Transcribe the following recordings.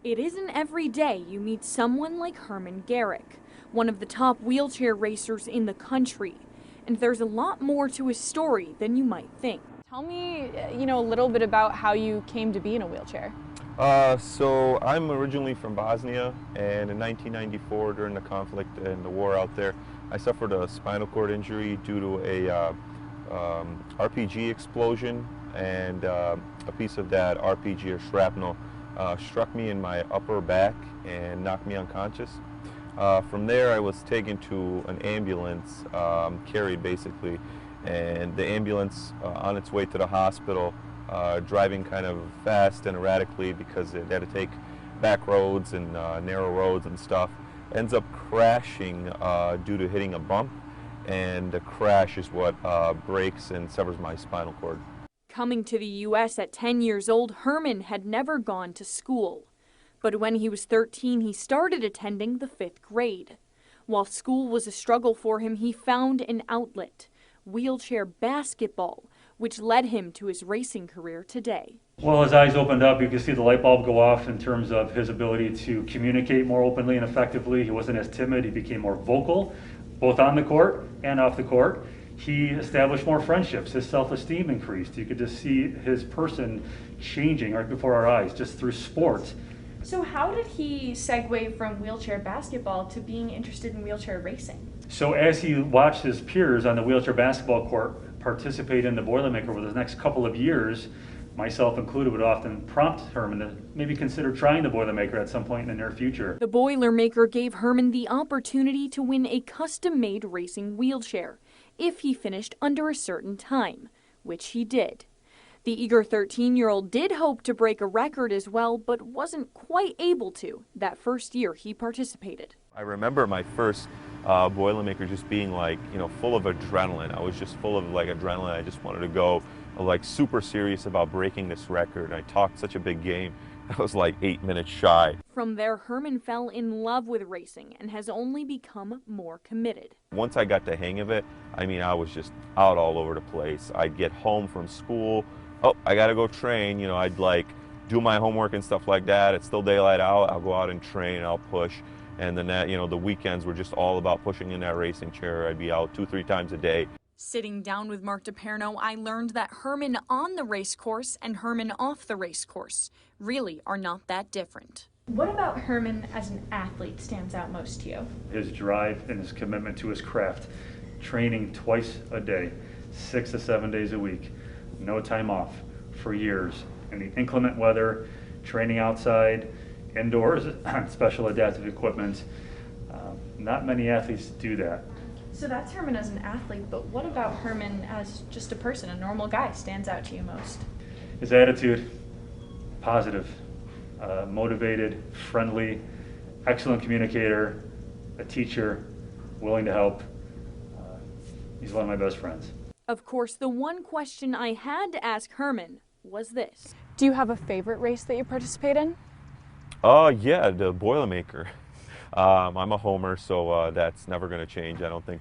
It isn't every day you meet someone like Hermin Garic, one of the top wheelchair racers in the country. And there's a lot more to his story than you might think. Tell me, a little bit about how you came to be in a wheelchair. So I'm originally from Bosnia, and in 1994, during the conflict and the war out there, I suffered a spinal cord injury due to a RPG explosion, and a piece of that RPG or shrapnel struck me in my upper back and knocked me unconscious. From there, I was taken to an ambulance, carried basically, and the ambulance on its way to the hospital, driving kind of fast and erratically because it had to take back roads and narrow roads and stuff, ends up crashing due to hitting a bump, and the crash is what breaks and severs my spinal cord. Coming to the U.S. at 10 years old, Hermin had never gone to school. But when he was 13, he started attending the 5th grade. While school was a struggle for him, he found an outlet, wheelchair basketball, which led him to his racing career today. Well, his eyes opened up. You could see the light bulb go off in terms of his ability to communicate more openly and effectively. He wasn't as timid. He became more vocal, both on the court and off the court. He established more friendships. His self-esteem increased. You could just see his person changing right before our eyes just through sport. So how did he segue from wheelchair basketball to being interested in wheelchair racing? So as he watched his peers on the wheelchair basketball court participate in the Boilermaker over the next couple of years, myself included, would often prompt Hermin to maybe consider trying the Boilermaker at some point in the near future. The Boilermaker gave Hermin the opportunity to win a custom-made racing wheelchair if he finished under a certain time, which he did. The eager 13-year-old did hope to break a record as well, but wasn't quite able to that first year he participated. I remember my first Boilermaker just being full of adrenaline. I was just full of adrenaline. I just wanted to go super serious about breaking this record. I talked such a big game. I was 8 minutes shy. From there, Hermin fell in love with racing and has only become more committed. Once I got the hang of it, I was just out all over the place. I'd get home from school. Oh, I gotta go train. I'd do my homework and stuff like that. It's still daylight out. I'll go out and train. I'll push. And then the weekends were just all about pushing in that racing chair. I'd be out 2-3 times a day. Sitting down with Mark DePerno, I learned that Hermin on the race course and Hermin off the race course really are not that different. What about Hermin as an athlete stands out most to you? His drive and his commitment to his craft, training twice a day, 6 to 7 days a week, no time off for years, in the inclement weather, training outside, indoors on special adaptive equipment. Not many athletes do that. So that's Hermin as an athlete, but what about Hermin as just a person, a normal guy, stands out to you most? His attitude, positive, motivated, friendly, excellent communicator, a teacher, willing to help. He's one of my best friends. Of course, the one question I had to ask Hermin was this. Do you have a favorite race that you participate in? Yeah, the Boilermaker. I'm a homer, so that's never going to change. I don't think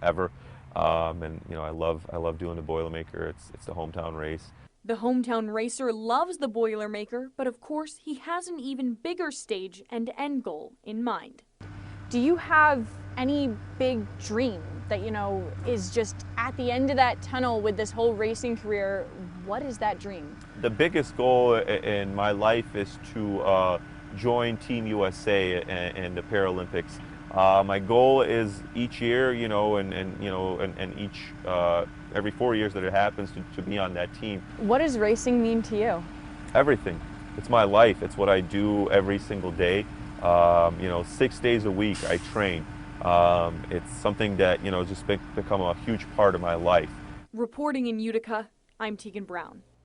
ever. And I love doing the Boilermaker. It's the hometown race. The hometown racer loves the Boilermaker, but of course he has an even bigger stage and end goal in mind. Do you have any big dream that, is just at the end of that tunnel with this whole racing career? What is that dream? The biggest goal in my life is to join Team USA and the Paralympics. My goal is each year, and each every 4 years that it happens to be on that team. What does racing mean to you? Everything. It's my life. It's what I do every single day. 6 days a week I train. It's something that just become a huge part of my life. Reporting in Utica, I'm Teagan Brown.